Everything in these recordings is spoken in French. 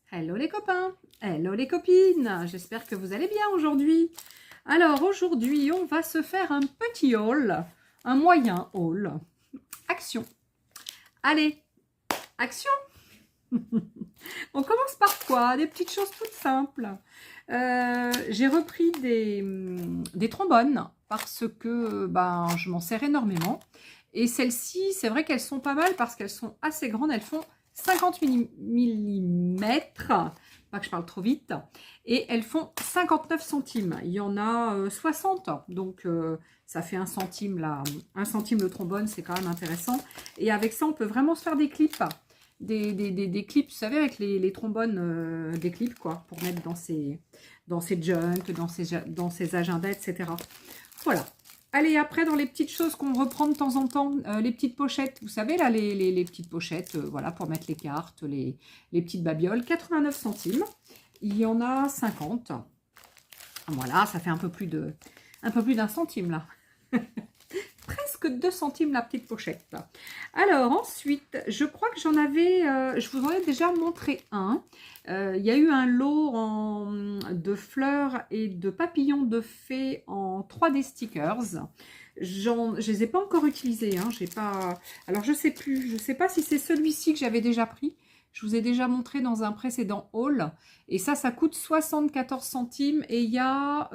Hello les copains, hello les copines, j'espère que vous allez bien aujourd'hui. Alors aujourd'hui on va se faire un petit haul, un moyen haul. Action. Allez, action. On commence par quoi? Des petites choses toutes simples. J'ai repris des trombones parce que je m'en sers énormément. Et celles-ci, c'est vrai qu'elles sont pas mal parce qu'elles sont assez grandes. Elles font 50 mm, pas que je parle trop vite, et elles font 59 centimes. Il y en a 60, donc ça fait 1 centime là, 1 centime le trombone, c'est quand même intéressant. Et avec ça, on peut vraiment se faire des clips. Des clips, vous savez, avec les trombones, des clips, quoi, pour mettre dans ses junk, dans ses agendas, etc. Voilà. Allez, après, dans les petites choses qu'on reprend de temps en temps, les petites pochettes, vous savez, là, les petites pochettes, voilà, pour mettre les cartes, les petites babioles, 89 centimes. Il y en a 50. Voilà, ça fait un peu plus d'un centime, là. Presque 2 centimes la petite pochette. Alors ensuite, je crois que j'en avais, je vous en ai déjà montré un. Il y a eu un lot de fleurs et de papillons de fées en 3D stickers. Je les ai pas encore utilisés, hein, j'ai pas. Alors je sais plus, je sais pas si c'est celui-ci que j'avais déjà pris. Je vous ai déjà montré dans un précédent haul. Et ça coûte 74 centimes. Et il y a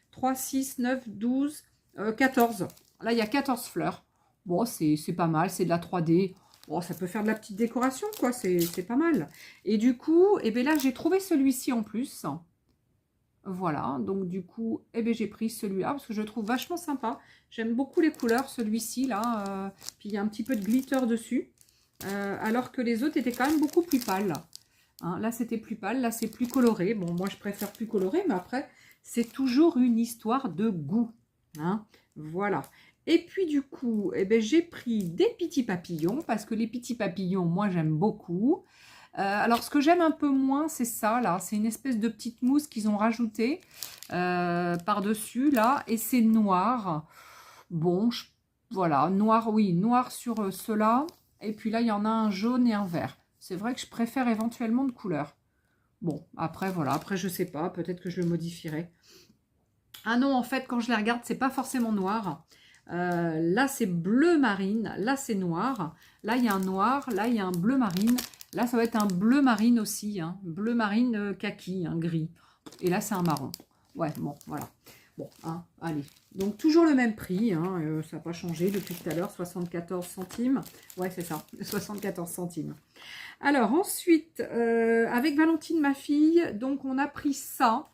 3, 6, 9, 12, 14. Là, il y a 14 fleurs. Bon, c'est pas mal, c'est de la 3D. Bon, ça peut faire de la petite décoration, quoi, c'est pas mal. Et du coup, eh bien là, j'ai trouvé celui-ci en plus. Voilà, donc du coup, eh bien, j'ai pris celui-là parce que je le trouve vachement sympa. J'aime beaucoup les couleurs, celui-ci, là. Puis il y a un petit peu de glitter dessus. Alors que les autres étaient quand même beaucoup plus pâles. Hein, là, c'était plus pâle, là, c'est plus coloré. Bon, moi, je préfère plus coloré, mais après, c'est toujours une histoire de goût. Hein, voilà. Et puis du coup, eh ben, j'ai pris des petits papillons, parce que les petits papillons, moi j'aime beaucoup. Alors ce que j'aime un peu moins, c'est ça là, c'est une espèce de petite mousse qu'ils ont rajoutée par-dessus là, et c'est noir. Bon, voilà, noir, oui, noir sur ceux-là. Et puis là, il y en a un jaune et un vert. C'est vrai que je préfère éventuellement de couleur. Bon, après voilà, après je sais pas, peut-être que je le modifierai. Ah non, en fait, quand je les regarde, c'est pas forcément noir. Là, c'est bleu marine. Là, c'est noir. Là, il y a un noir. Là, il y a un bleu marine. Là, ça va être un bleu marine aussi. Hein. Bleu marine kaki, un gris. Et là, c'est un marron. Ouais, bon, voilà. Bon, hein, allez. Donc, toujours le même prix. Hein, ça n'a pas changé depuis tout à l'heure. 74 centimes. Ouais, c'est ça. 74 centimes. Alors, ensuite, avec Valentine, ma fille, donc, on a pris ça.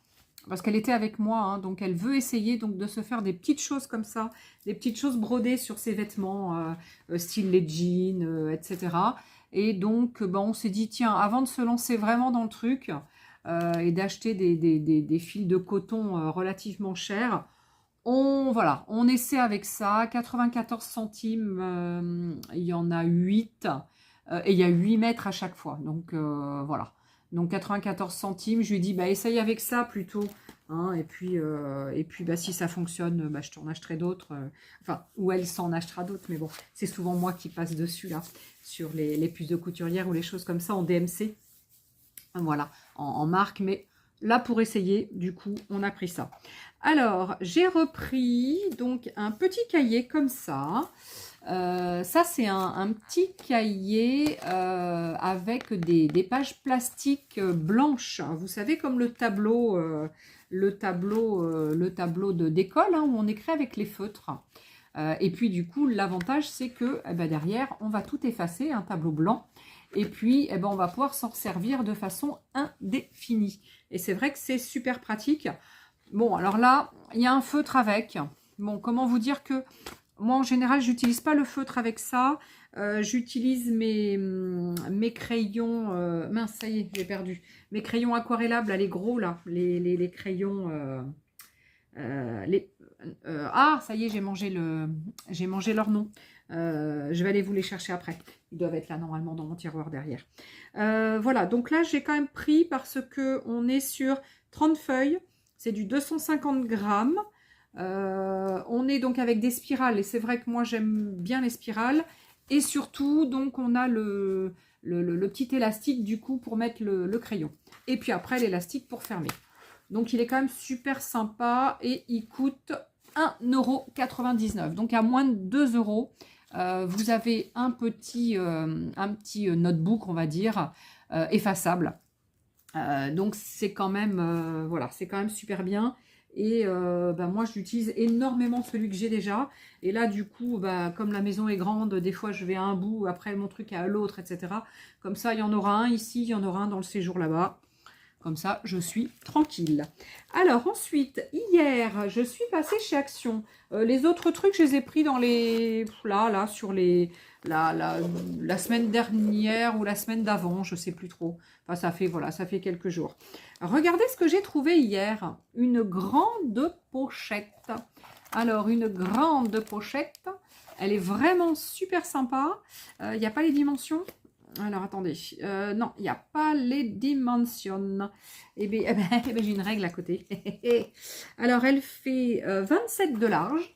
Parce qu'elle était avec moi, hein, donc elle veut essayer donc, de se faire des petites choses comme ça, des petites choses brodées sur ses vêtements, style les jeans, etc. Et donc, on s'est dit, tiens, avant de se lancer vraiment dans le truc et d'acheter des fils de coton relativement chers, voilà, on essaie avec ça. 94 centimes, il y en a 8, et il y a 8 mètres à chaque fois. Donc, voilà. Donc 94 centimes, je lui ai dit, essaye avec ça plutôt. Hein, et puis si ça fonctionne, je t'en achèterai d'autres. Enfin, ou elle s'en achètera d'autres. Mais bon, c'est souvent moi qui passe dessus, là, sur les puces de couturière ou les choses comme ça en DMC. Voilà, en marque. Mais là, pour essayer, du coup, on a pris ça. Alors, j'ai repris donc un petit cahier comme ça. Ça, c'est un petit cahier avec des pages plastiques blanches. Vous savez, comme le tableau d'école, hein, où on écrit avec les feutres. Et puis, du coup, l'avantage, c'est que derrière, on va tout effacer, un tableau blanc. Et puis, on va pouvoir s'en servir de façon indéfinie. Et c'est vrai que c'est super pratique. Bon, alors là, il y a un feutre avec. Bon, comment vous dire que moi, en général, j'utilise pas le feutre avec ça. J'utilise mes crayons... mince, ça y est, j'ai perdu. Mes crayons aquarellables, là, les gros, là. Les crayons... ah, ça y est, j'ai mangé leur nom. Je vais aller vous les chercher après. Ils doivent être là, normalement, dans mon tiroir derrière. Voilà, donc là, j'ai quand même pris parce que on est sur 30 feuilles. C'est du 250 grammes. On est donc avec des spirales. Et c'est vrai que moi, j'aime bien les spirales. Et surtout, donc, on a le petit élastique du coup pour mettre le crayon. Et puis après l'élastique pour fermer. Donc il est quand même super sympa et il coûte 1,99 €. Donc à moins de 2 €, vous avez un petit notebook, on va dire, effaçable. Donc c'est quand même, voilà, c'est quand même super bien. Et moi j'utilise énormément celui que j'ai déjà. Et là du coup, comme la maison est grande, des fois je vais à un bout, après mon truc à l'autre, etc. Comme ça, il y en aura un ici, il y en aura un dans le séjour là-bas. Comme ça, je suis tranquille. Alors ensuite, hier, je suis passée chez Action. Les autres trucs, je les ai pris dans les... Là, sur les... La semaine dernière ou la semaine d'avant, je ne sais plus trop. Enfin, ça fait quelques jours. Regardez ce que j'ai trouvé hier. Une grande pochette. Alors, une grande pochette. Elle est vraiment super sympa. Il n'y a pas les dimensions. Alors, attendez. Non, il n'y a pas les dimensions. Eh bien, j'ai une règle à côté. Alors, elle fait 27 de large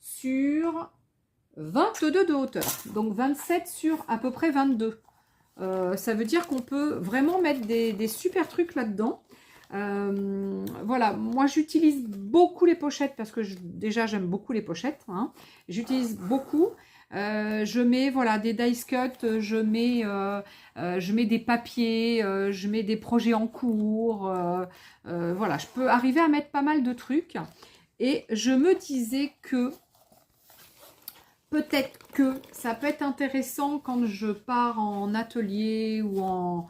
sur 22 de hauteur. Donc, 27 sur à peu près 22. Ça veut dire qu'on peut vraiment mettre des super trucs là-dedans. Voilà, moi j'utilise beaucoup les pochettes parce que déjà j'aime beaucoup les pochettes. Hein. J'utilise beaucoup. Je mets voilà des dice cut, je mets des papiers, je mets des projets en cours. Voilà, je peux arriver à mettre pas mal de trucs. Et je me disais que peut-être que ça peut être intéressant quand je pars en atelier ou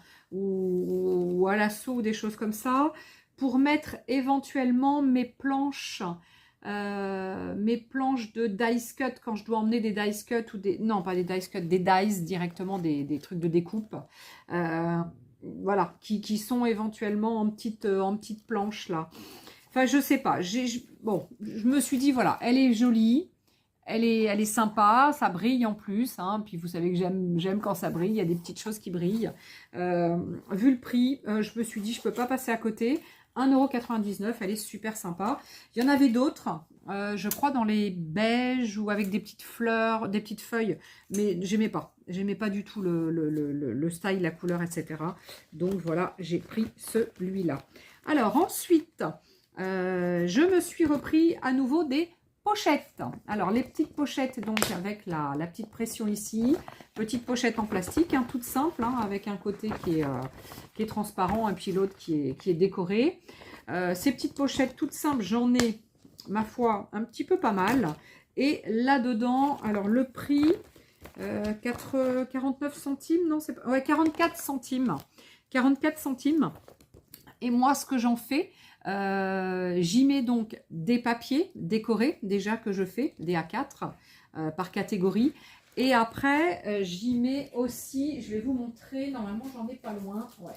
à l'assaut ou des choses comme ça, pour mettre éventuellement mes planches de dice cut quand je dois emmener des dice cut ou des... Non, pas des dice cut, des dice directement, des trucs de découpe. Voilà, qui sont éventuellement en petite planche là. Enfin, je sais pas. Bon, je me suis dit, voilà, elle est jolie. Elle est sympa, ça brille en plus, hein, puis vous savez que j'aime quand ça brille, il y a des petites choses qui brillent. Vu le prix, je me suis dit, je ne peux pas passer à côté. 1,99 €, elle est super sympa. Il y en avait d'autres, je crois dans les beiges ou avec des petites fleurs, des petites feuilles, mais j'aimais pas. J'aimais pas du tout le style, la couleur, etc. Donc voilà, j'ai pris celui-là. Alors ensuite, je me suis repris à nouveau des pochettes. Alors les petites pochettes donc avec la petite pression ici, petite pochette en plastique, hein, toute simple, hein, avec un côté qui est transparent et puis l'autre qui est décoré. Ces petites pochettes toutes simples, j'en ai ma foi un petit peu pas mal. Et là-dedans, alors le prix, 49 centimes, non c'est pas, ouais 44 centimes. 44 centimes. Et moi ce que j'en fais, j'y mets donc des papiers décorés déjà que je fais, des A4 par catégorie. Et après, j'y mets aussi, je vais vous montrer, normalement j'en ai pas loin. Ouais,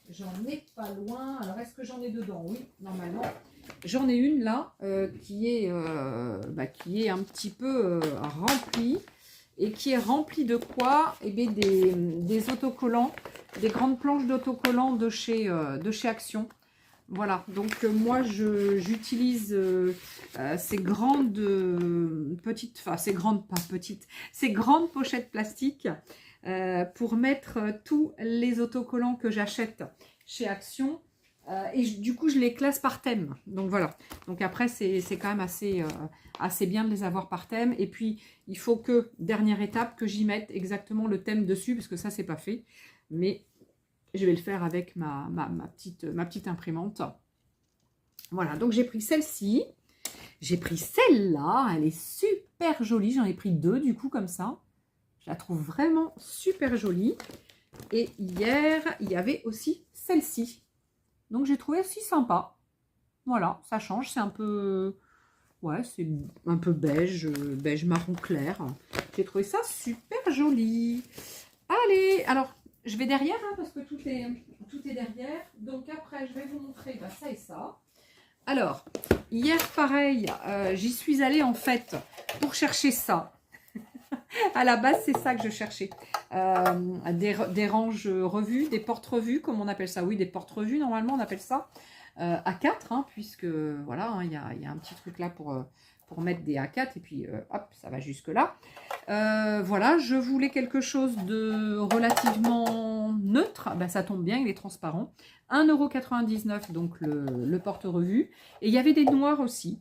j'en ai pas loin. Alors est-ce que j'en ai dedans? Oui, normalement. J'en ai une là qui est un petit peu remplie. Et qui est remplie de quoi? Eh bien, des autocollants, des grandes planches d'autocollants de chez Action. Voilà, donc moi j'utilise ces grandes petites, enfin ces grandes, pas petites, ces grandes pochettes plastiques pour mettre tous les autocollants que j'achète chez Action. Et du coup je les classe par thème. Donc voilà, donc après c'est quand même assez bien de les avoir par thème. Et puis il faut que, dernière étape, que j'y mette exactement le thème dessus, parce que ça c'est pas fait. Mais je vais le faire avec ma petite imprimante. Voilà, donc j'ai pris celle-ci. J'ai pris celle-là. Elle est super jolie. J'en ai pris deux, du coup, comme ça. Je la trouve vraiment super jolie. Et hier, il y avait aussi celle-ci. Donc, j'ai trouvé aussi sympa. Voilà, ça change. C'est un peu... Ouais, c'est un peu beige, beige marron clair. J'ai trouvé ça super joli. Allez, alors... Je vais derrière, hein, parce que tout est derrière. Donc après, je vais vous montrer ça et ça. Alors, hier, pareil, j'y suis allée en fait pour chercher ça. À la base, c'est ça que je cherchais. Des ranges revues, des portes-revues, comme on appelle ça. Oui, des portes-revues, normalement, on appelle ça. A4, hein, puisque voilà, il y a un petit truc là pour mettre des A4. Et puis, hop, ça va jusque là. Voilà, je voulais quelque chose de relativement neutre. Ben, ça tombe bien, il est transparent. 1,99 €, donc le porte-revue. Et il y avait des noirs aussi.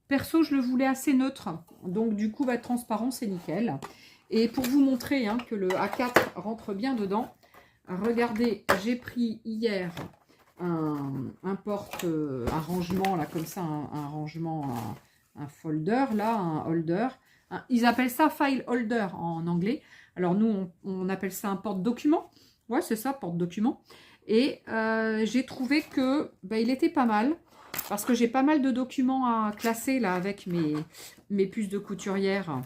Perso, je le voulais assez neutre. Donc du coup, bah, transparent, c'est nickel. Et pour vous montrer hein, que le A4 rentre bien dedans, regardez, j'ai pris hier un rangement, là, comme ça, un rangement, un folder, là, un holder. Ils appellent ça file holder en anglais. Alors nous, on appelle ça un porte-document. Ouais, c'est ça, porte-document. Et j'ai trouvé que bah, il était pas mal. Parce que j'ai pas mal de documents à classer là avec mes puces de couturière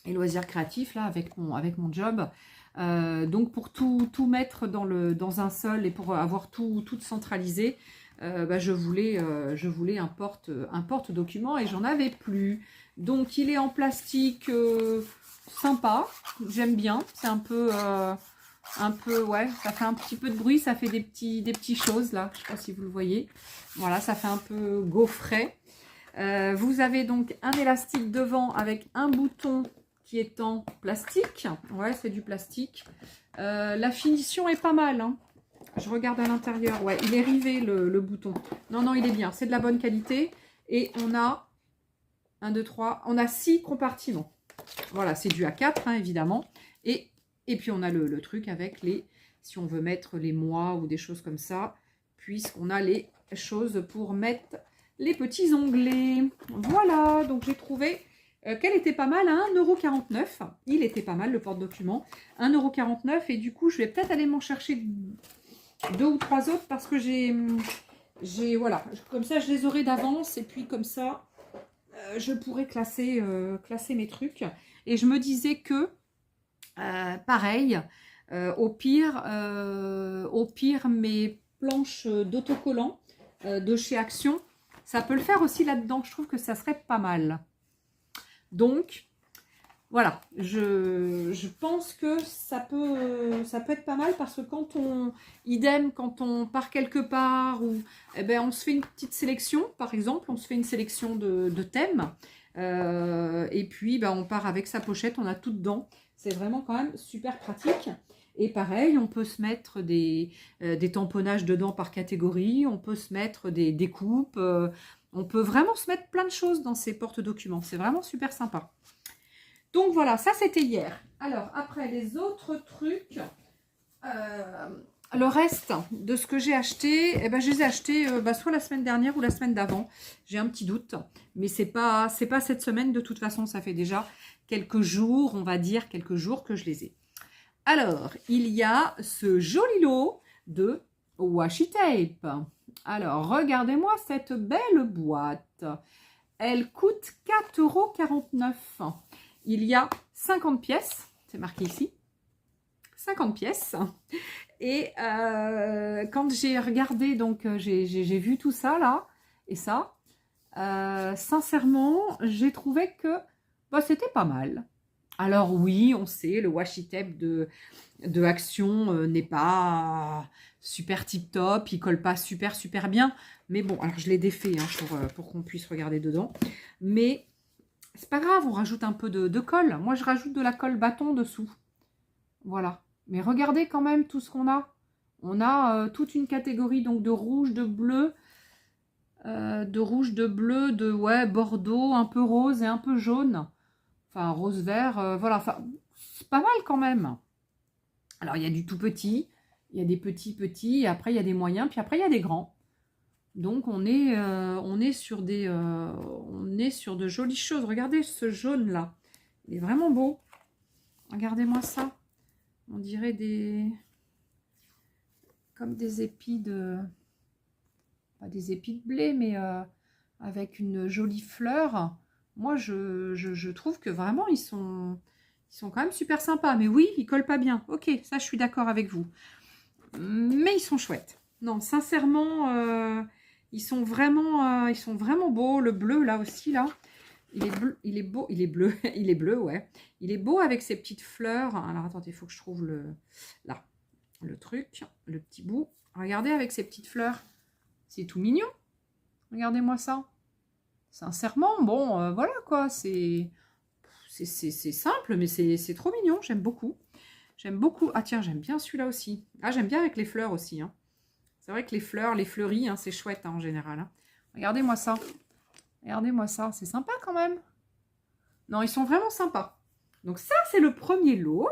et loisirs créatifs là avec mon job. Donc pour tout mettre dans un seul et pour avoir tout centralisé, bah, je voulais un porte-document et j'en avais plus. Donc il est en plastique sympa, j'aime bien. C'est un peu, ouais, ça fait un petit peu de bruit, ça fait des petits choses là, je sais pas si vous le voyez. Voilà, ça fait un peu gaufret. Vous avez donc un élastique devant avec un bouton qui est en plastique. Ouais, c'est du plastique. La finition est pas mal. Hein. Je regarde à l'intérieur. Ouais, il est rivé le bouton. Non, il est bien. C'est de la bonne qualité. Et on a 1, 2, 3. On a 6 compartiments. Voilà, c'est du A4, hein, évidemment. Et puis, on a le truc avec si on veut mettre les mois ou des choses comme ça, puisqu'on a les choses pour mettre les petits onglets. Voilà, donc j'ai trouvé qu'elle était pas mal à 1,49 €. Il était pas mal, le porte-document. 1,49 € et du coup, je vais peut-être aller m'en chercher 2 ou 3 autres parce que voilà, comme ça, je les aurai d'avance et puis comme ça, je pourrais classer mes trucs. Et je me disais que, pareil, au pire, mes planches d'autocollants de chez Action, ça peut le faire aussi là-dedans. Je trouve que ça serait pas mal. Donc, voilà, je pense que ça peut être pas mal parce que quand on part quelque part ou eh ben, on se fait une petite sélection, par exemple, on se fait une sélection de thèmes et puis ben, on part avec sa pochette, on a tout dedans. C'est vraiment quand même super pratique. Et pareil, on peut se mettre des tamponnages dedans par catégorie, on peut se mettre des découpes, on peut vraiment se mettre plein de choses dans ces porte-documents. C'est vraiment super sympa. Donc voilà, ça c'était hier. Alors après, les autres trucs, le reste de ce que j'ai acheté, eh ben, je les ai achetés soit la semaine dernière ou la semaine d'avant. J'ai un petit doute, mais c'est pas cette semaine de toute façon. Ça fait déjà quelques jours, on va dire quelques jours que je les ai. Alors, il y a ce joli lot de washi tape. Alors, regardez-moi cette belle boîte. Elle coûte 4,49 €. Il y a 50 pièces, c'est marqué ici. 50 pièces. Et quand j'ai regardé, donc j'ai vu tout ça là, et ça, sincèrement, j'ai trouvé que bah, c'était pas mal. Alors oui, on sait, le washi tape de Action n'est pas super tip top, il colle pas super bien. Mais bon, alors je l'ai défait hein, pour qu'on puisse regarder dedans. Mais c'est pas grave, on rajoute un peu de colle. Moi, je rajoute de la colle bâton dessous. Voilà. Mais regardez quand même tout ce qu'on a. On a toute une catégorie donc de rouge, de bleu, de ouais, bordeaux, un peu rose et un peu jaune. Enfin, rose-vert, voilà. Enfin, c'est pas mal quand même. Alors, il y a du tout petit, il y a des petits, et après, il y a des moyens, puis après, il y a des grands. Donc, on est sur de jolies choses. Regardez ce jaune-là. Il est vraiment beau. Regardez-moi ça. On dirait comme des épis de... Pas des épis de blé, mais avec une jolie fleur. Moi, je trouve que vraiment, ils sont quand même super sympas. Mais oui, ils collent pas bien. Ok, ça, je suis d'accord avec vous. Mais ils sont chouettes. Non, sincèrement, ils sont vraiment beaux. Le bleu, là aussi, là. Il est bleu, il est beau, il est bleu, il est bleu, ouais. Il est beau avec ses petites fleurs. Alors, attendez, il faut que je trouve le truc, le petit bout. Regardez avec ses petites fleurs. C'est tout mignon. Regardez-moi ça. Sincèrement, bon, voilà quoi, c'est c'est simple, mais c'est trop mignon. J'aime beaucoup. J'aime beaucoup. Ah tiens, j'aime bien celui-là aussi. Ah, j'aime bien avec les fleurs aussi. Hein. C'est vrai que les fleurs, les fleuris, hein, c'est chouette hein, en général. Hein. Regardez-moi ça. Regardez-moi ça. C'est sympa quand même. Non, ils sont vraiment sympas. Donc ça, c'est le premier lot.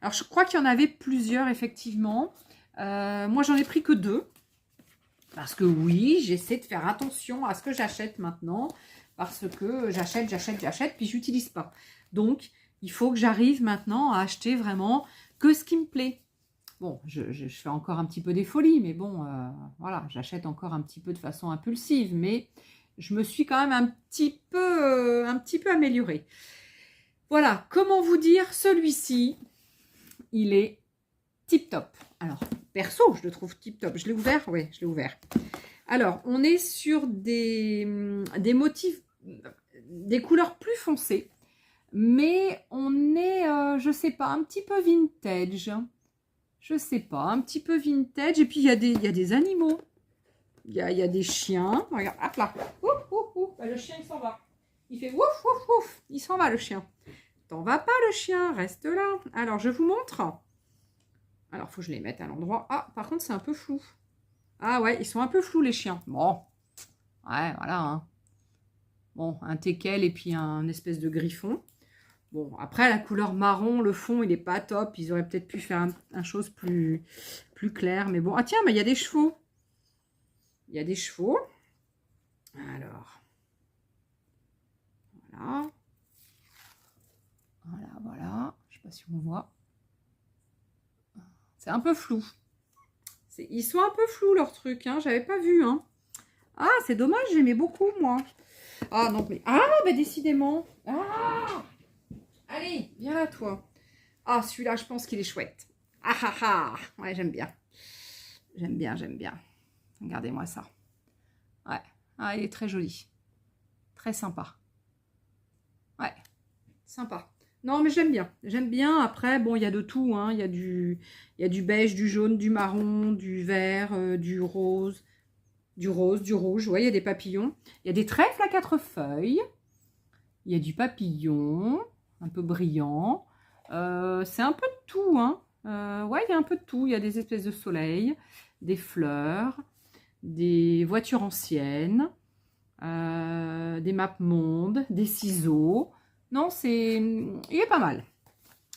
Alors, je crois qu'il y en avait plusieurs, effectivement. Moi, j'en ai pris que 2. Parce que oui, j'essaie de faire attention à ce que j'achète maintenant. Parce que j'achète, puis j'utilise pas. Donc, il faut que j'arrive maintenant à acheter vraiment que ce qui me plaît. Bon, je fais encore un petit peu des folies, mais bon, voilà, j'achète encore un petit peu de façon impulsive. Mais je me suis quand même un petit peu améliorée. Voilà, comment vous dire, celui-ci, il est tip-top. Alors, perso, je le trouve tip-top. Je l'ai ouvert? Oui, je l'ai ouvert. Alors, on est sur des motifs, des couleurs plus foncées. Mais on est, je sais pas, un petit peu vintage. Je sais pas, un petit peu vintage. Et puis, il y a des animaux. Il y a des chiens. Regarde, hop là. Ouf, ouf, ouf. Bah, le chien, il s'en va. Il fait ouf, ouf, ouf. Il s'en va, le chien. T'en vas pas, le chien. Reste là. Alors, je vous montre. Alors, il faut que je les mette à l'endroit. Ah, par contre, c'est un peu flou. Ah ouais, ils sont un peu flous, les chiens. Bon. Ouais, voilà. Hein. Bon, un teckel et puis un espèce de griffon. Bon, après, la couleur marron, le fond, il n'est pas top. Ils auraient peut-être pu faire un chose plus clair. Mais bon. Ah tiens, mais il y a des chevaux. Il y a des chevaux. Alors. Voilà. Voilà, voilà. Je ne sais pas si on voit. C'est un peu flou. Ils sont un peu flous, leurs trucs. Hein. J'avais pas vu. Hein. Ah, c'est dommage. J'aimais beaucoup, moi. Ah, non, mais... Ah, bah décidément. Ah, allez, viens là, toi. Ah, celui-là, je pense qu'il est chouette. Ah, ah, ah. Ouais, j'aime bien. J'aime bien, j'aime bien. Regardez-moi ça. Ouais. Ah, il est très joli. Très sympa. Ouais. Sympa. Non, mais j'aime bien. J'aime bien. Après, bon, il y a de tout. Hein. Il y a du beige, du jaune, du marron, du vert, du rose, du rouge. Ouais, il y a des papillons. Il y a des trèfles à 4 feuilles. Il y a du papillon, un peu brillant. C'est un peu de tout. Hein. Ouais, il y a un peu de tout. Il y a des espèces de soleil, des fleurs, des voitures anciennes, des maps-mondes, des ciseaux. Non, il est pas mal.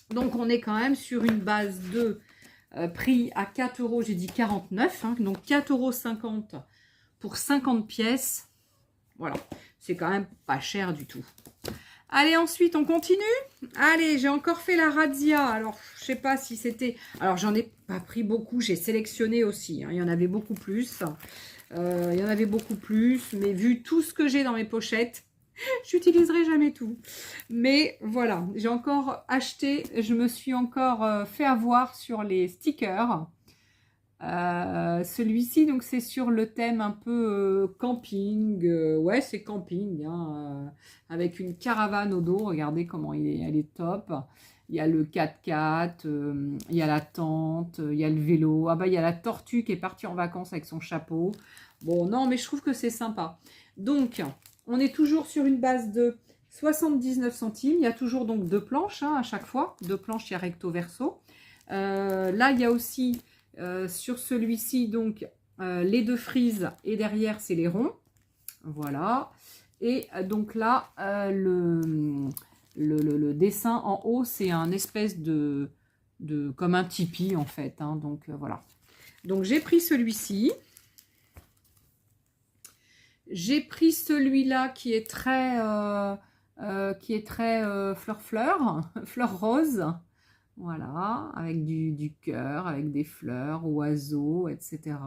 Donc, on est quand même sur une base de prix à 4 euros. J'ai dit 49. Hein, donc, 4,50 € pour 50 pièces. Voilà. C'est quand même pas cher du tout. Allez, ensuite, on continue. Allez, j'ai encore fait la razzia. Alors, je sais pas si c'était... Alors, j'en ai pas pris beaucoup. J'ai sélectionné aussi. Hein. Il y en avait beaucoup plus. Mais vu tout ce que j'ai dans mes pochettes, j'utiliserai jamais tout. Mais voilà, j'ai encore acheté, je me suis encore fait avoir sur les stickers. Celui-ci, donc c'est sur le thème un peu camping. Ouais, c'est camping, hein, avec une caravane au dos. Regardez comment elle est top. Il y a le 4x4, il y a la tente, il y a le vélo. Ah bah, il y a la tortue qui est partie en vacances avec son chapeau. Bon, non, mais je trouve que c'est sympa. Donc, on est toujours sur une base de 79 centimes. Il y a toujours donc 2 planches hein, à chaque fois. 2 planches, il y a recto verso. Là, il y a aussi sur celui-ci donc les 2 frises et derrière c'est les ronds. Voilà. Et donc là, le dessin en haut, c'est un espèce de comme un tipi en fait. Hein, donc voilà. Donc j'ai pris celui-ci. J'ai pris celui-là qui est très fleur rose. Voilà, avec du cœur, avec des fleurs, oiseaux, etc.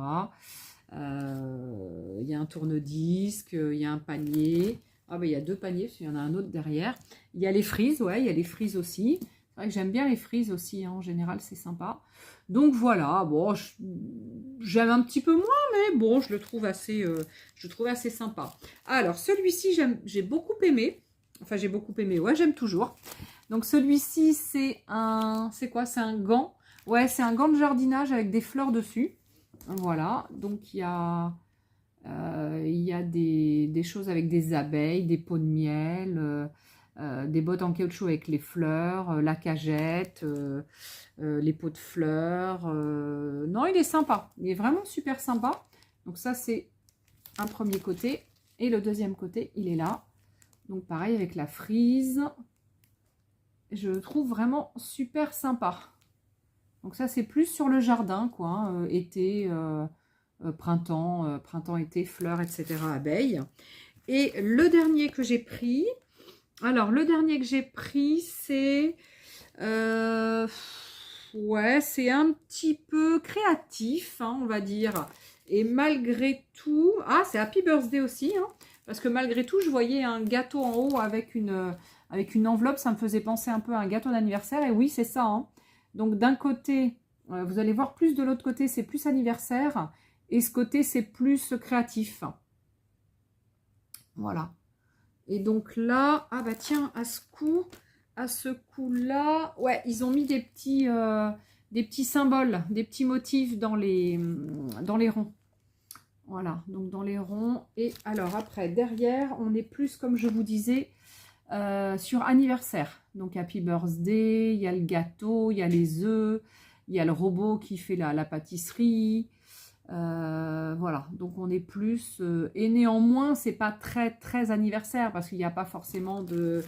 Il y a un tourne-disque, il y a un panier. Ah ben il y a 2 paniers, parce qu'il y en a un autre derrière. Il y a les frises, ouais, il y a les frises aussi. C'est vrai que j'aime bien les frises aussi, hein, en général, c'est sympa. Donc voilà, bon, j'aime un petit peu moins, mais bon, je le trouve assez sympa. Alors, celui-ci, j'ai beaucoup aimé. Enfin, j'ai beaucoup aimé, ouais, j'aime toujours. Donc, celui-ci, c'est quoi? C'est un gant. Ouais, c'est un gant de jardinage avec des fleurs dessus. Voilà, donc il y a des choses avec des abeilles, des pots de miel, des bottes en caoutchouc avec les fleurs, la cagette, les pots de fleurs. Non, il est sympa. Il est vraiment super sympa. Donc ça, c'est un premier côté. Et le deuxième côté, il est là. Donc pareil avec la frise. Je le trouve vraiment super sympa. Donc ça, c'est plus sur le jardin, quoi. Hein, été, printemps, printemps-été, fleurs, etc. Abeilles. Et le dernier que j'ai pris, alors le dernier que j'ai pris, c'est ouais, c'est un petit peu créatif, hein, on va dire. Et malgré tout, ah, c'est Happy Birthday aussi, hein, parce que malgré tout, je voyais un gâteau en haut avec une enveloppe, ça me faisait penser un peu à un gâteau d'anniversaire. Et oui, c'est ça. Hein. Donc d'un côté, vous allez voir plus de l'autre côté, c'est plus anniversaire. Et ce côté, c'est plus créatif. Voilà. Et donc là, ah bah tiens, à ce coup-là, ouais, ils ont mis des petits symboles, des petits motifs dans les ronds. Voilà, donc dans les ronds. Et alors après, derrière, on est plus, comme je vous disais, sur anniversaire. Donc Happy Birthday, il y a le gâteau, il y a les œufs, il y a le robot qui fait la pâtisserie. Voilà, donc on est plus... et néanmoins, c'est pas très anniversaire parce qu'il n'y a pas forcément de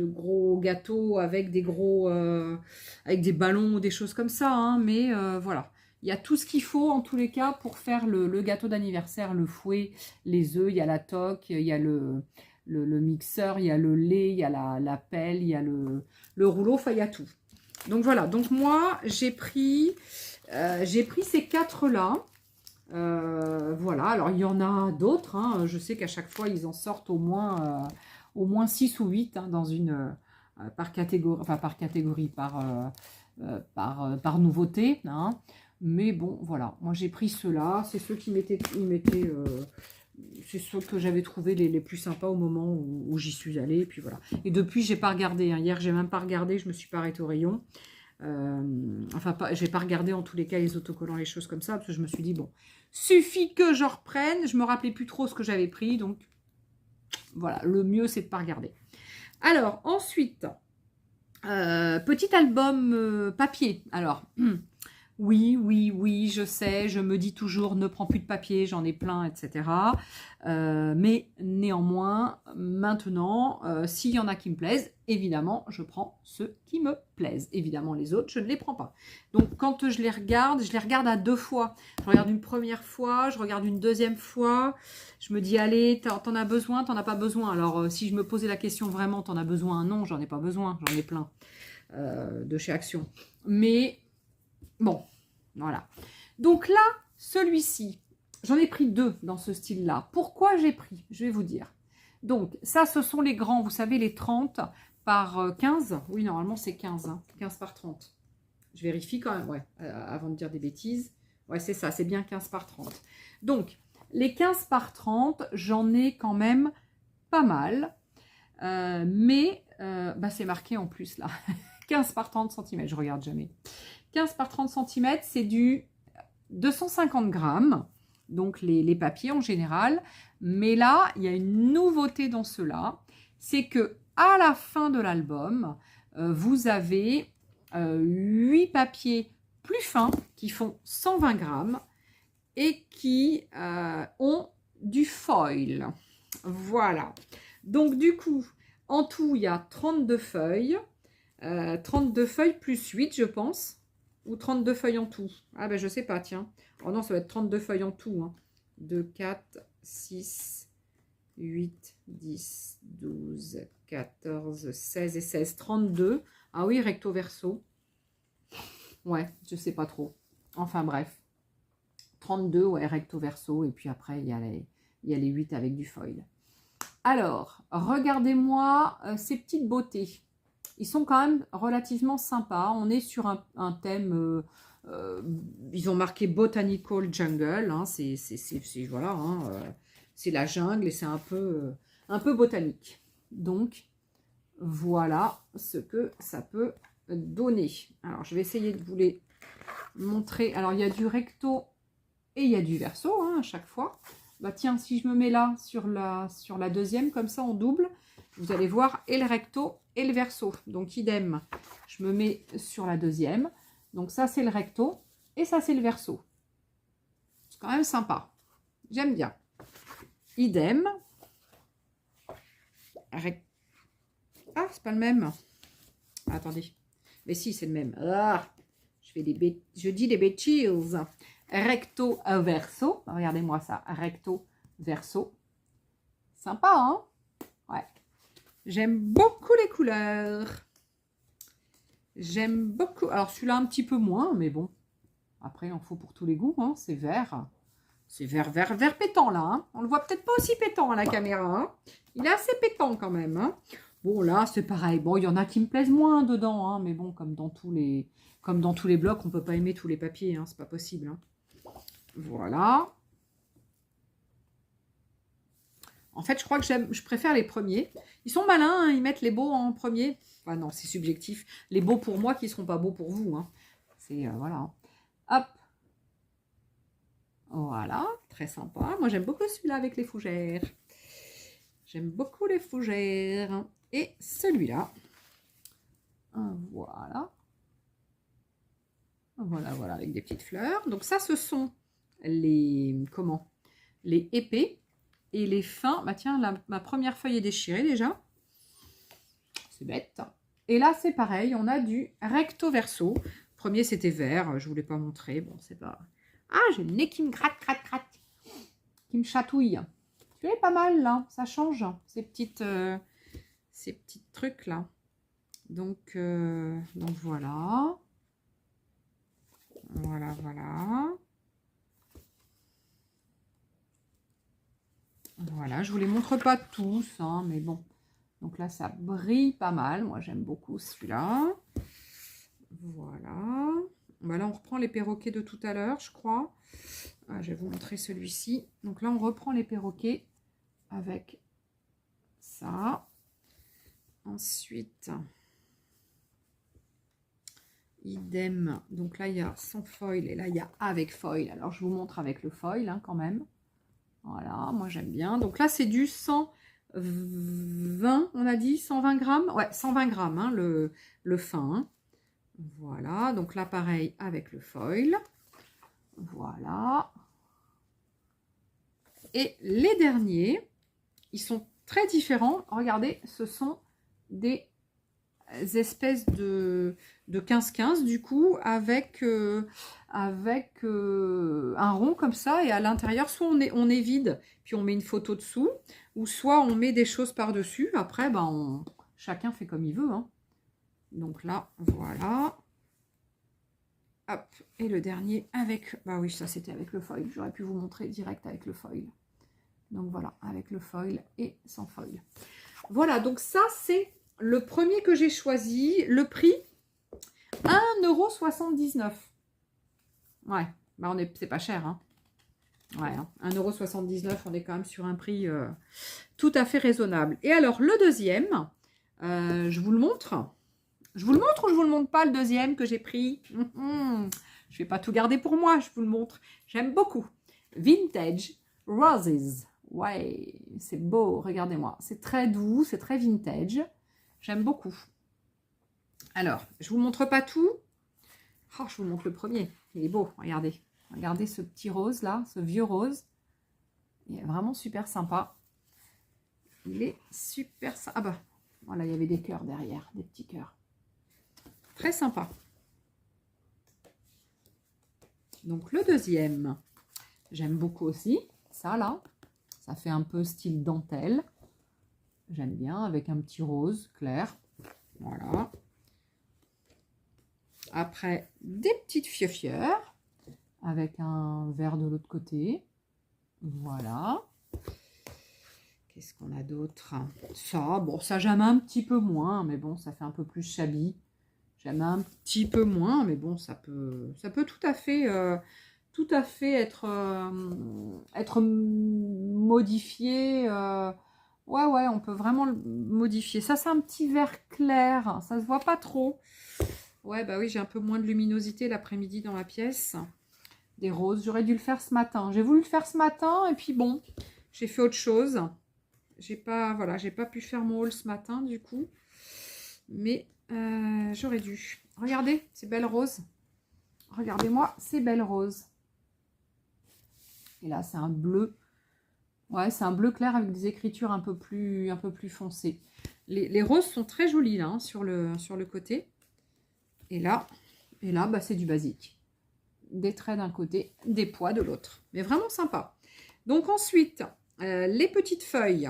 gros gâteaux avec des gros... avec des ballons ou des choses comme ça. Hein, mais voilà, il y a tout ce qu'il faut en tous les cas pour faire le gâteau d'anniversaire, le fouet, les œufs, il y a la toque, il y a le mixeur, il y a le lait, il y a la pelle, il y a le rouleau, enfin il y a tout. Donc voilà, donc moi j'ai pris ces 4-là. Voilà, alors il y en a d'autres. Hein. Je sais qu'à chaque fois, ils en sortent au moins 6 ou 8 hein, dans par catégorie, par nouveauté. Hein. Mais bon, voilà, moi j'ai pris ceux-là. C'est ceux qui c'est ceux que j'avais trouvé les plus sympas au moment où j'y suis allée. Et puis voilà. Et depuis, j'ai pas regardé. Hein. Hier, j'ai même pas regardé. Je me suis pas arrêtée au rayon. Enfin, j'ai pas regardé en tous les cas les autocollants, les choses comme ça, parce que je me suis dit, bon, suffit que je reprenne. Je me rappelais plus trop ce que j'avais pris, donc voilà, le mieux c'est de pas regarder. Alors, ensuite, petit album papier. Alors, oui, je sais, je me dis toujours, ne prends plus de papier, j'en ai plein, etc. Mais néanmoins, maintenant, s'il y en a qui me plaisent, évidemment, je prends ceux qui me plaisent. Évidemment, les autres, je ne les prends pas. Donc, quand je les regarde à 2 fois. Je regarde une première fois, je regarde une deuxième fois. Je me dis, allez, t'en as besoin, t'en as pas besoin. Alors, si je me posais la question vraiment, t'en as besoin? Non, j'en ai pas besoin, j'en ai plein de chez Action. Mais... bon, voilà. Donc là, celui-ci, j'en ai pris 2 dans ce style-là. Pourquoi j'ai pris? Je vais vous dire. Donc, ça, ce sont les grands, vous savez, les 30 par 15. Oui, normalement, c'est 15, hein, 15 par 30. Je vérifie quand même, ouais, avant de dire des bêtises. Ouais, c'est ça, c'est bien 15 par 30. Donc, les 15 par 30, j'en ai quand même pas mal. Mais, bah, c'est marqué en plus, là. 15 par 30 cm, je regarde jamais. 15 par 30 cm, c'est du 250 grammes, donc les papiers en général. Mais là, il y a une nouveauté dans cela, c'est que à la fin de l'album, vous avez 8 papiers plus fins qui font 120 grammes et qui ont du foil. Voilà. Donc du coup, en tout, il y a 32 feuilles. 32 feuilles plus 8, je pense. Ou 32 feuilles en tout. Ah ben je sais pas, tiens. Oh non, ça va être 32 feuilles en tout. Hein. 2, 4, 6, 8, 10, 12, 14, 16 et 16. 32. Ah oui, recto verso. Ouais, je sais pas trop. Enfin bref. 32, ouais, recto verso. Et puis après, il y a les 8 avec du foil. Alors, regardez-moi ces petites beautés. Ils sont quand même relativement sympas. On est sur un thème, ils ont marqué Botanical Jungle. Hein, voilà, hein, c'est la jungle et c'est un peu botanique. Donc, voilà ce que ça peut donner. Alors, je vais essayer de vous les montrer. Alors, il y a du recto et il y a du verso hein, à chaque fois. Bah tiens, si je me mets là sur la deuxième, comme ça, en double, vous allez voir, et le recto et le verso. Donc, idem, je me mets sur la deuxième. Donc, ça, c'est le recto et ça, c'est le verso. C'est quand même sympa. J'aime bien. Idem. Ah, c'est pas le même. Attendez. Mais si, c'est le même. Ah, je dis des bêtises. Recto verso. Regardez-moi ça. Recto verso. Sympa, hein? Ouais. J'aime beaucoup les couleurs. J'aime beaucoup. Alors, celui-là, un petit peu moins, mais bon. Après, il en faut pour tous les goûts, hein. C'est vert. C'est vert pétant, là. Hein. On le voit peut-être pas aussi pétant à la caméra. Hein. Il est assez pétant, quand même. Hein. Bon, là, c'est pareil. Bon, il y en a qui me plaisent moins dedans. Hein, mais bon, comme dans tous les blocs, on peut pas aimer tous les papiers. Hein, c'est pas possible. Hein. Voilà. En fait, je crois que je préfère les premiers. Ils sont malins, hein, ils mettent les beaux en premier. Enfin, non, c'est subjectif. Les beaux pour moi qui ne seront pas beaux pour vous. Hein. C'est, voilà. Hop. Voilà, très sympa. Moi, j'aime beaucoup celui-là avec les fougères. J'aime beaucoup les fougères. Et celui-là. Voilà. Voilà, avec des petites fleurs. Donc ça, ce sont les, les épais. Et les fins, bah tiens, ma première feuille est déchirée déjà. C'est bête. Et là, c'est pareil, on a du recto verso. Premier, c'était vert, je ne voulais pas montrer. Bon, c'est pas... Ah, j'ai le nez qui me gratte. Qui me chatouille. Tu es pas mal, là. Ça change, ces petits trucs, là. Donc voilà. Voilà. Voilà, je vous les montre pas tous, hein, mais bon. Donc là, ça brille pas mal. Moi, j'aime beaucoup celui-là. Voilà. Bah là, on reprend les perroquets de tout à l'heure, je crois. Ah, je vais vous montrer celui-ci. Donc là, on reprend les perroquets avec ça. Ensuite, idem. Donc là, il y a sans foil et là, il y a avec foil. Alors, je vous montre avec le foil, hein, quand même. Voilà, moi j'aime bien. Donc là, c'est du 120, on a dit 120 grammes. Ouais, 120 grammes, hein, le fin. Hein. Voilà, donc là, pareil avec le foil. Voilà. Et les derniers, ils sont très différents. Regardez, ce sont des espèces de 15-15 du coup avec un rond comme ça et à l'intérieur soit on est vide puis on met une photo dessous ou soit on met des choses par dessus. Après ben chacun fait comme il veut hein. Donc là voilà, hop, et le dernier avec, bah oui, ça c'était avec le foil, j'aurais pu vous montrer direct avec le foil. Donc voilà, avec le foil et sans foil. Voilà, donc ça c'est le premier que j'ai choisi. Le prix, 1,79 €. Ouais, bah c'est pas cher. Hein. Ouais, hein, 1,79 €, on est quand même sur un prix tout à fait raisonnable. Et alors, le deuxième, je vous le montre. Je vous le montre ou je vous le montre pas, le deuxième que j'ai pris? Je vais pas tout garder pour moi, je vous le montre. J'aime beaucoup. Vintage Roses. Ouais, c'est beau, regardez-moi. C'est très doux, c'est très vintage. J'aime beaucoup. Alors, je vous montre pas tout. Oh, je vous montre le premier. Il est beau, regardez. Regardez ce petit rose là, ce vieux rose. Il est vraiment super sympa. Il est super sympa. Ah bah, voilà, il y avait des cœurs derrière, des petits cœurs. Très sympa. Donc le deuxième, j'aime beaucoup aussi. Ça là, ça fait un peu style dentelle. J'aime bien, avec un petit rose clair. Voilà. Après, des petites fieufières avec un vert de l'autre côté. Voilà. Qu'est-ce qu'on a d'autre? Ça, bon, ça j'aime un petit peu moins, mais bon, ça fait un peu plus shabby. J'aime un petit peu moins, mais bon, ça peut tout à fait être modifié. Ouais, on peut vraiment le modifier. Ça, c'est un petit vert clair. Ça se voit pas trop. Ouais, bah oui, j'ai un peu moins de luminosité l'après-midi dans la pièce. Des roses. J'aurais dû le faire ce matin. J'ai voulu le faire ce matin et puis bon, j'ai fait autre chose. voilà, j'ai pas pu faire mon haul ce matin du coup. Mais j'aurais dû. Regardez, ces belles roses. Regardez-moi ces belles roses. Et là, c'est un bleu. Ouais, c'est un bleu clair avec des écritures un peu plus foncées. Les roses sont très jolies là, hein, sur le côté. Et là, bah, c'est du basique. Des traits d'un côté, des pois de l'autre. Mais vraiment sympa. Donc ensuite, les petites feuilles.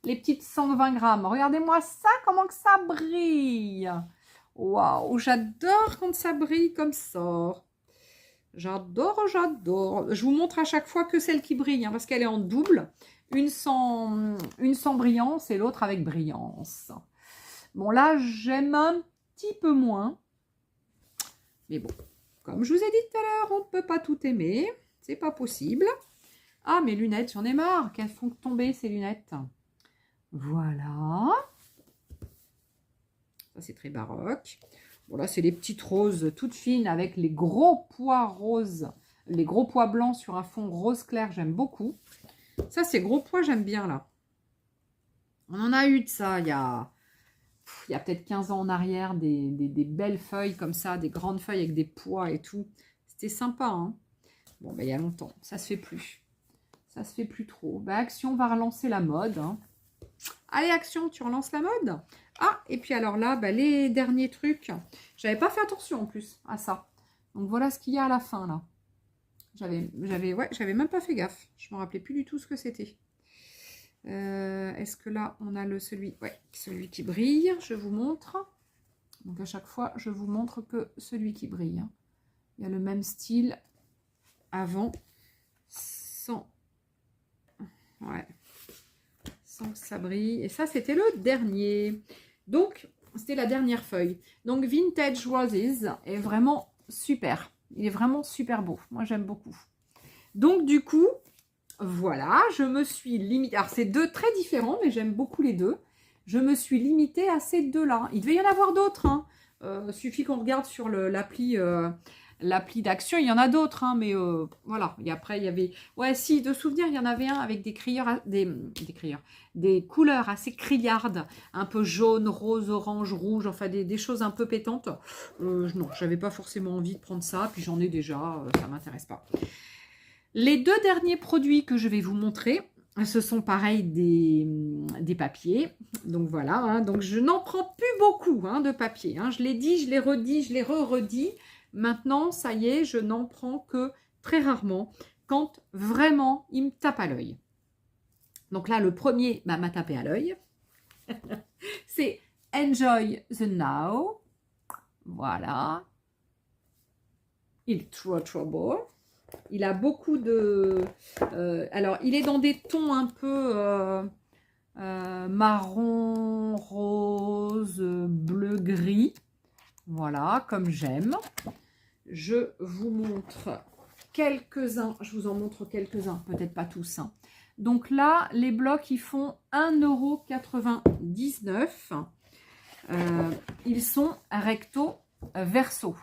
Les petites 120 grammes. Regardez-moi ça, comment que ça brille. Waouh, j'adore quand ça brille comme ça. J'adore, j'adore. Je vous montre à chaque fois que celle qui brille, hein, parce qu'elle est en double. Une sans brillance et l'autre avec brillance. Bon, là, j'aime un petit peu moins. Mais bon, comme je vous ai dit tout à l'heure, on ne peut pas tout aimer. C'est pas possible. Ah, mes lunettes, j'en ai marre. Qu'elles font tomber, ces lunettes. Voilà. Ça, c'est très baroque. Bon, là, c'est les petites roses toutes fines avec les gros pois roses. Les gros pois blancs sur un fond rose clair, j'aime beaucoup. Ça, ces gros pois, j'aime bien, là. On en a eu de ça il y a peut-être 15 ans en arrière, des belles feuilles comme ça, des grandes feuilles avec des pois et tout. C'était sympa, hein. Bon, ben, il y a longtemps. Ça se fait plus. Ça se fait plus trop. Ben, Action va relancer la mode, hein. Allez, Action, tu relances la mode. Ah, et puis alors là, ben, les derniers trucs. J'avais pas fait attention en plus à ça. Donc voilà ce qu'il y a à la fin, là. J'avais même pas fait gaffe. Je me rappelais plus du tout ce que c'était. Est-ce que là, on a celui qui brille. Je vous montre. Donc à chaque fois, je vous montre que celui qui brille. Hein. Il y a le même style avant, sans que ça brille. Et ça, c'était le dernier. Donc, c'était la dernière feuille. Donc, Vintage Roses est vraiment super. Il est vraiment super beau. Moi, j'aime beaucoup. Donc, du coup, voilà, je me suis limitée. Alors, c'est deux très différents, mais j'aime beaucoup les deux. Je me suis limitée à ces deux-là. Il devait y en avoir d'autres. Hein. Suffit qu'on regarde sur l'appli d'Action. Il y en a d'autres, hein, mais voilà. Et après, il y avait... Ouais, si, de souvenir, il y en avait un avec des couleurs assez criardes. Un peu jaune, rose, orange, rouge. Enfin, des choses un peu pétantes. Non, j'avais pas forcément envie de prendre ça. Puis j'en ai déjà. Ça m'intéresse pas. Les deux derniers produits que je vais vous montrer, ce sont pareil des papiers. Donc voilà, hein, donc je n'en prends plus beaucoup hein, de papier. Hein. Je l'ai dit, je l'ai redit, je l'ai redit. Maintenant, ça y est, je n'en prends que très rarement quand vraiment il me tape à l'œil. Donc là, le premier m'a tapé à l'œil. C'est Enjoy the Now. Voilà. Il est trop beau. Il a beaucoup de... alors, il est dans des tons un peu marron, rose, bleu, gris. Voilà, comme j'aime. Je vous montre quelques-uns. Je vous en montre quelques-uns, peut-être pas tous. Hein. Donc là, les blocs, ils font 1,99 €. Ils sont recto verso.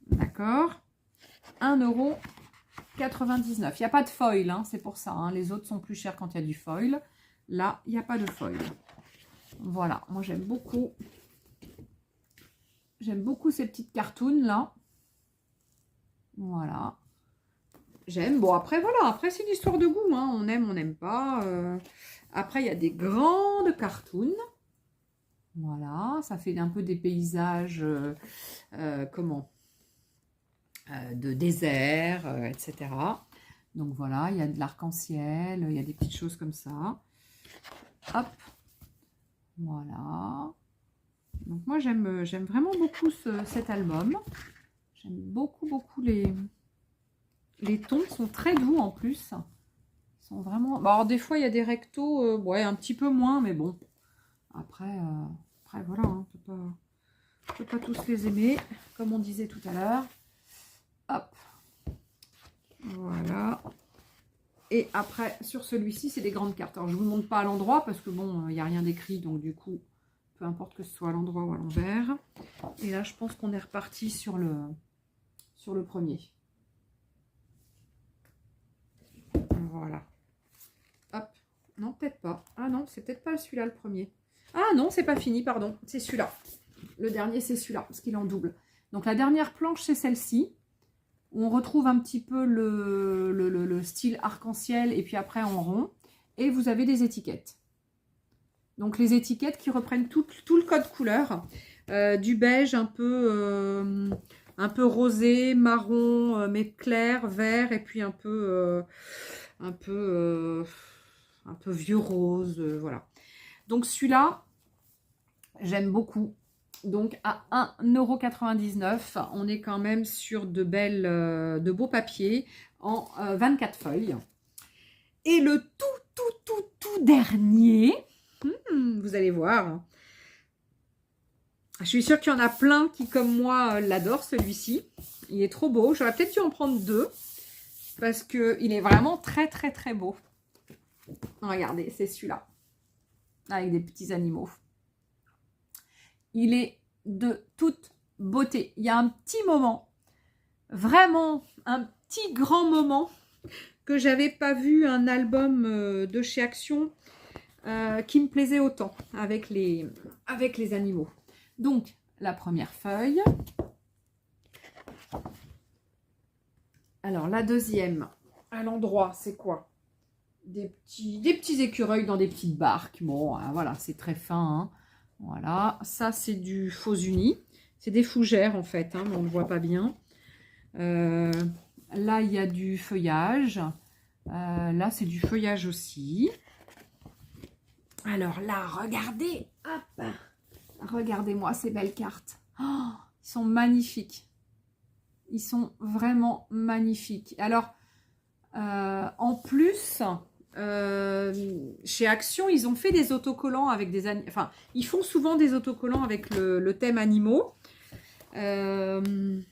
D'accord ? 1,99 €. Il n'y a pas de foil, hein, c'est pour ça. Hein. Les autres sont plus chers quand il y a du foil. Là, il n'y a pas de foil. Voilà, moi j'aime beaucoup. J'aime beaucoup ces petites cartoons là. Voilà. J'aime. Bon, après, voilà. Après, c'est une histoire de goût. Hein. On aime, on n'aime pas. Après, il y a des grandes cartoons. Voilà. Ça fait un peu des paysages. De désert, etc. Donc voilà, il y a de l'arc-en-ciel, il y a des petites choses comme ça. Hop, voilà. Donc moi j'aime vraiment beaucoup cet album. J'aime beaucoup les tons sont très doux en plus. Ils sont vraiment. Bon, alors des fois il y a des rectos, ouais un petit peu moins, mais bon. Après voilà, hein, on peut pas tous les aimer, comme on disait tout à l'heure. Hop, voilà. Et après, sur celui-ci, c'est des grandes cartes. Alors, je ne vous montre pas à l'endroit parce que bon, il n'y a rien d'écrit. Donc, du coup, peu importe que ce soit à l'endroit ou à l'envers. Et là, je pense qu'on est reparti sur le premier. Voilà. Non, peut-être pas. Ah non, c'est peut-être pas celui-là le premier. Ah non, c'est pas fini, pardon. C'est celui-là. Le dernier, c'est celui-là, parce qu'il est en double. Donc la dernière planche, c'est celle-ci. On retrouve un petit peu le style arc-en-ciel et puis après en rond. Et vous avez des étiquettes. Donc les étiquettes qui reprennent tout le code couleur. Du beige un peu rosé, marron, mais clair, vert et puis un peu vieux rose. Voilà. Donc celui-là, j'aime beaucoup. Donc à 1,99 €, on est quand même sur de beaux papiers en 24 feuilles. Et le tout dernier, vous allez voir. Je suis sûre qu'il y en a plein qui, comme moi, l'adorent celui-ci. Il est trop beau. J'aurais peut-être dû en prendre 2 parce qu'il est vraiment très beau. Regardez, c'est celui-là. Avec des petits animaux. Il est de toute beauté. Il y a un petit moment, vraiment un petit grand moment, que j'avais pas vu un album de chez Action qui me plaisait autant avec les animaux. Donc, la première feuille. Alors, la deuxième, à l'endroit, c'est quoi? Des petits écureuils dans des petites barques. Bon, voilà, c'est très fin, hein. Voilà, ça c'est du faux uni. C'est des fougères en fait, hein, mais on ne voit pas bien. Là, il y a du feuillage. Là, c'est du feuillage aussi. Alors là, regardez. Hop, regardez-moi ces belles cartes. Oh, ils sont magnifiques. Ils sont vraiment magnifiques. Alors, en plus... chez Action, ils ont fait des autocollants avec des animaux. Enfin, ils font souvent des autocollants avec le thème animaux. Il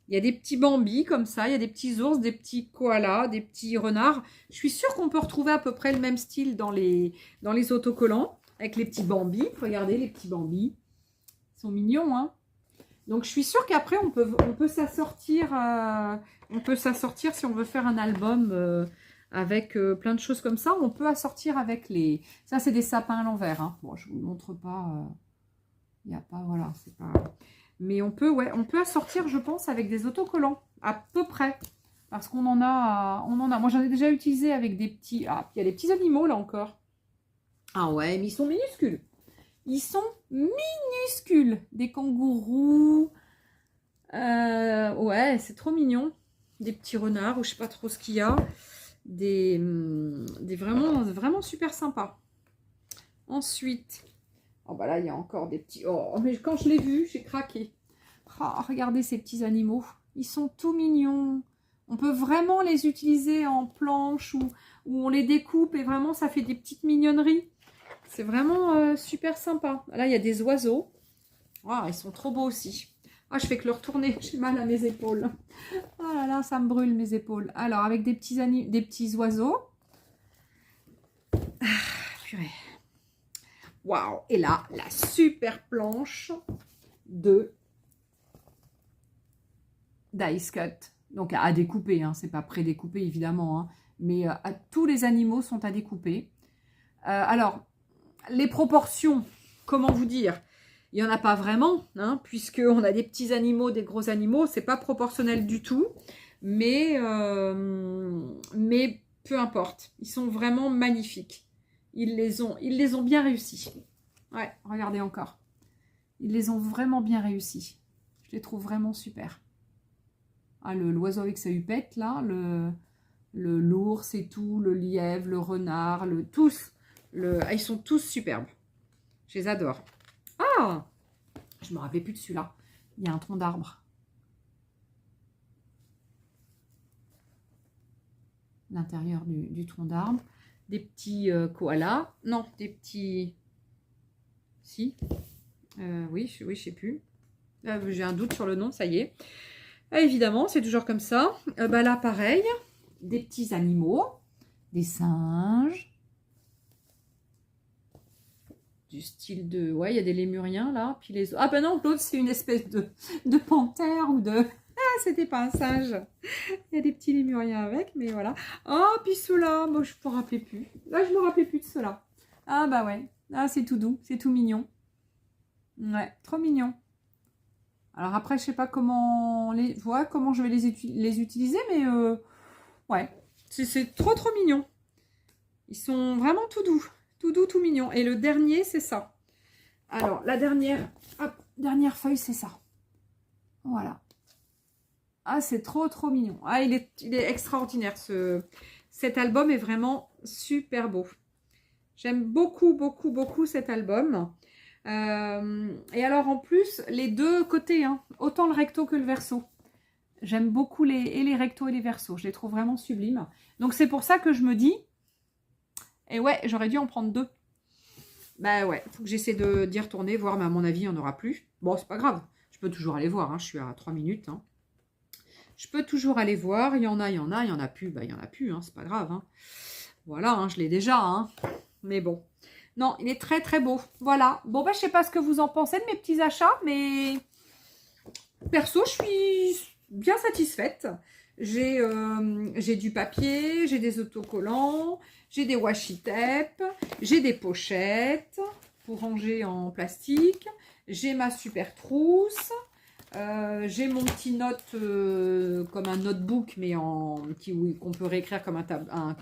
y a des petits bambis comme ça, il y a des petits ours, des petits koalas, des petits renards. Je suis sûre qu'on peut retrouver à peu près le même style dans les autocollants avec les petits bambis. Regardez les petits bambis. Ils sont mignons, hein. Donc, je suis sûre qu'après, on peut s'assortir si on veut faire un album avec plein de choses comme ça. On peut assortir avec les... Ça, c'est des sapins à l'envers. Hein. Bon, je ne vous le montre pas. Il n'y a pas... Voilà, c'est pas... Mais on peut assortir, je pense, avec des autocollants. À peu près. Parce qu'on en a... Moi, j'en ai déjà utilisé avec des petits... Ah, il y a des petits animaux, là, encore. Ah ouais, mais ils sont minuscules. Ils sont minuscules. Des kangourous. Ouais, c'est trop mignon. Des petits renards, ou je sais pas trop ce qu'il y a. Des vraiment super sympas. Ensuite, oh bah là, il y a encore des petits... Oh, mais quand je l'ai vu, j'ai craqué. Oh, regardez ces petits animaux. Ils sont tout mignons. On peut vraiment les utiliser en planche ou on les découpe et vraiment, ça fait des petites mignonneries. C'est vraiment super sympa. Là, il y a des oiseaux. Oh, ils sont trop beaux aussi. Ah, je fais que le retourner. J'ai mal à mes épaules. Oh là là, ça me brûle mes épaules. Alors, avec des petits oiseaux. Ah, purée. Waouh. Et là, la super planche de Dice Cut. Donc, à découper. Hein. C'est pas pré-découpé, évidemment. Hein. Mais tous les animaux sont à découper. Alors, les proportions, comment vous dire ? Il n'y en a pas vraiment, hein, puisqu'on a des petits animaux, des gros animaux. C'est pas proportionnel du tout. Mais peu importe. Ils sont vraiment magnifiques. Ils les ont bien réussi. Ouais, regardez encore. Ils les ont vraiment bien réussi. Je les trouve vraiment super. Ah, l'oiseau avec sa hupette, là. L'ours et tout. Le lièvre, le renard. Ils sont tous superbes. Je les adore. Ah, je ne me rappelais plus de celui-là. Il y a un tronc d'arbre. L'intérieur du tronc d'arbre. Des petits koalas. Non, des petits... Si. Oui, je ne sais plus. J'ai un doute sur le nom, ça y est. Évidemment, c'est toujours comme ça. Bah là, pareil. Des petits animaux. Des singes. Du style de... Ouais, il y a des lémuriens là. Puis les... Ah ben non, l'autre c'est une espèce de panthère ou de... c'était pas un singe. Il y a des petits lémuriens avec, mais voilà. Oh, puis ceux-là, moi je me rappelais plus. Là, je me rappelais plus de ceux-là. Ah bah ouais, ah, c'est tout doux, c'est tout mignon. Ouais, trop mignon. Alors après, je sais pas comment comment je vais les utiliser, mais ouais, c'est trop trop mignon. Ils sont vraiment tout doux, tout mignon. Et le dernier, c'est ça. Alors, la dernière, hop, dernière feuille, c'est ça. Voilà. Ah, c'est trop trop mignon. Ah, il est extraordinaire. Cet album est vraiment super beau. J'aime beaucoup, beaucoup, beaucoup cet album. Et alors, en plus, les deux côtés, hein, autant le recto que le verso. J'aime beaucoup les rectos et les versos. Je les trouve vraiment sublimes. Donc, c'est pour ça que je me dis, et ouais, j'aurais dû en prendre deux. Bah ouais, il faut que j'essaie d'y retourner, voir, mais à mon avis, il n'y en aura plus. Bon, c'est pas grave. Je peux toujours aller voir, hein, je suis à 3 minutes. Hein. Je peux toujours aller voir. Il y en a, il y en a plus. Bah, il y en a plus, hein, c'est pas grave. Hein. Voilà, hein, je l'ai déjà. Hein. Mais bon. Non, il est très très beau. Voilà. Bon, bah, je sais pas ce que vous en pensez de mes petits achats, mais perso, je suis bien satisfaite. J'ai du papier, j'ai des autocollants, j'ai des washi tape, j'ai des pochettes pour ranger en plastique, j'ai ma super trousse, j'ai mon petit note comme un notebook, mais qu'on peut réécrire comme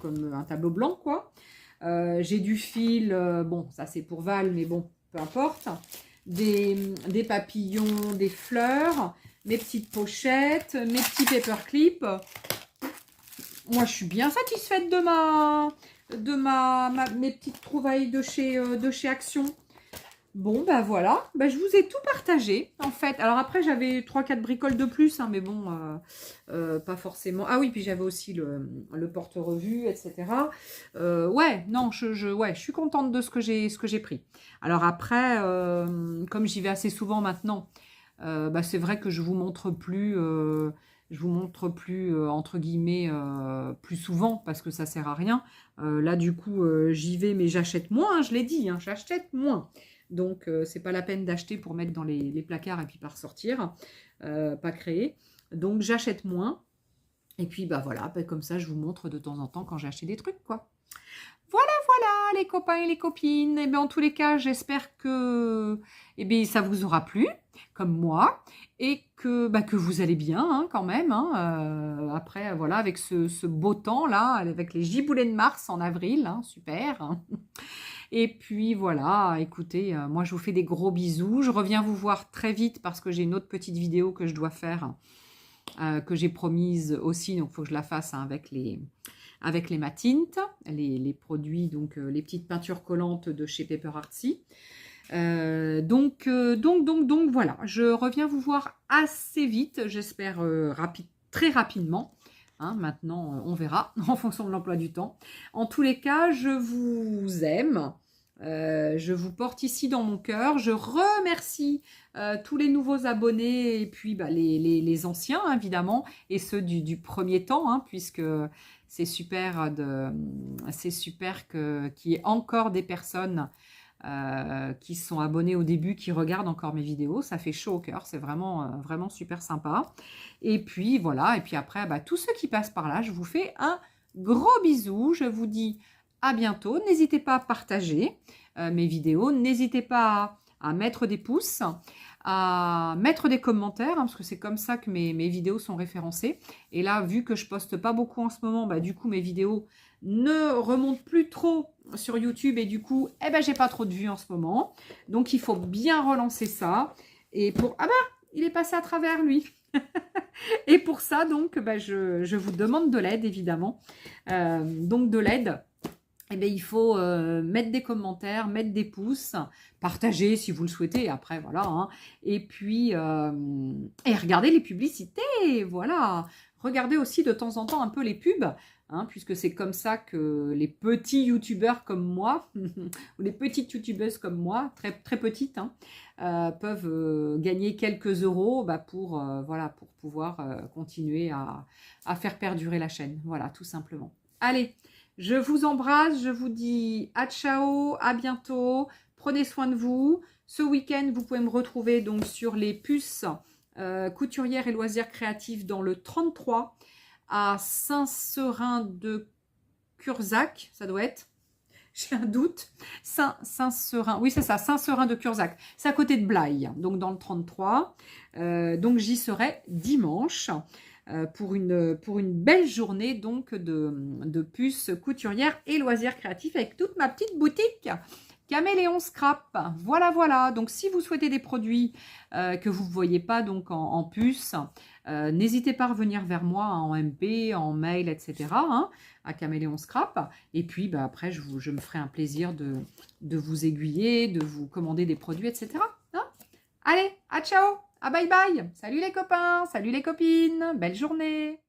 comme un tableau blanc, quoi. J'ai du fil, bon, ça c'est pour Val, mais bon, peu importe. Des papillons, des fleurs, mes petites pochettes, mes petits paperclips. Moi, je suis bien satisfaite de mes petites trouvailles de chez Action. Bon, bah voilà, bah, je vous ai tout partagé, en fait. Alors après, j'avais 3-4 bricoles de plus, hein, mais bon, pas forcément. Ah oui, puis j'avais aussi le porte-revue, etc. Ouais, non, ouais, je suis contente de ce que j'ai pris. Alors après, comme j'y vais assez souvent maintenant, bah, c'est vrai que je vous montre plus... entre guillemets, plus souvent, parce que ça sert à rien. Là, du coup, j'y vais, mais j'achète moins, hein, je l'ai dit, hein, j'achète moins. Donc, c'est pas la peine d'acheter pour mettre dans les placards et puis pas ressortir, pas créer. Donc, j'achète moins. Et puis, bah voilà, bah, comme ça, je vous montre de temps en temps quand j'ai acheté des trucs, quoi. Voilà, voilà, les copains et les copines. Et bien, en tous les cas, j'espère que ça vous aura plu, comme moi, et que vous allez bien, hein, quand même. Hein, après, voilà, avec ce beau temps, là, avec les giboulées de Mars en avril, hein, super. Et puis, voilà, écoutez, moi, je vous fais des gros bisous. Je reviens vous voir très vite parce que j'ai une autre petite vidéo que je dois faire, que j'ai promise aussi, donc il faut que je la fasse, hein, avec les matines, les produits, donc les petites peintures collantes de chez Paper Artsy. Donc voilà, je reviens vous voir assez vite, j'espère très rapidement. Hein, maintenant, on verra en fonction de l'emploi du temps. En tous les cas, je vous aime. Je vous porte ici dans mon cœur. Je remercie tous les nouveaux abonnés et puis bah, les anciens, hein, évidemment, et ceux du premier temps, hein, puisque c'est super qu'il y ait encore des personnes qui sont abonnés au début, qui regardent encore mes vidéos. Ça fait chaud au cœur, c'est vraiment, vraiment super sympa. Et puis voilà, et puis après, bah, tous ceux qui passent par là, je vous fais un gros bisou. Je vous dis à bientôt. N'hésitez pas à partager mes vidéos. N'hésitez pas à mettre des pouces, à mettre des commentaires, hein, parce que c'est comme ça que mes vidéos sont référencées. Et là, vu que je poste pas beaucoup en ce moment, bah, du coup, mes vidéos ne remontent plus trop sur YouTube et du coup, j'ai pas trop de vues en ce moment. Donc, il faut bien relancer ça. Et pour... Ah bah, il est passé à travers, lui. Et pour ça, donc, je vous demande de l'aide, évidemment. Donc, de l'aide. Il faut mettre des commentaires, mettre des pouces, partager si vous le souhaitez, après, voilà. Hein. Et puis, et regardez les publicités, voilà. Regardez aussi de temps en temps un peu les pubs, hein, puisque c'est comme ça que les petits youtubeurs comme moi, ou les petites youtubeuses comme moi, très, très petites, hein, peuvent gagner quelques euros pour pouvoir continuer à faire perdurer la chaîne. Voilà, tout simplement. Allez, je vous embrasse, je vous dis à ciao, à bientôt, prenez soin de vous. Ce week-end, vous pouvez me retrouver donc sur les puces couturière et loisirs créatifs dans le 33 à Saint-Seurin de Curzac, ça doit être. J'ai un doute. Saint-Seurin, oui c'est ça, Saint-Seurin de Curzac. C'est à côté de Blaye, donc dans le 33. Donc j'y serai dimanche pour une belle journée donc de puces couturières et loisirs créatifs avec toute ma petite boutique Caméléon Scrap. Voilà, voilà. Donc, si vous souhaitez des produits que vous ne voyez pas donc en puce, n'hésitez pas à revenir vers moi hein, en MP, en mail, etc. Hein, à Caméléon Scrap. Et puis, bah, après, je me ferai un plaisir de vous aiguiller, de vous commander des produits, etc. Hein. Allez, à ciao, à bye bye. Salut les copains, salut les copines. Belle journée.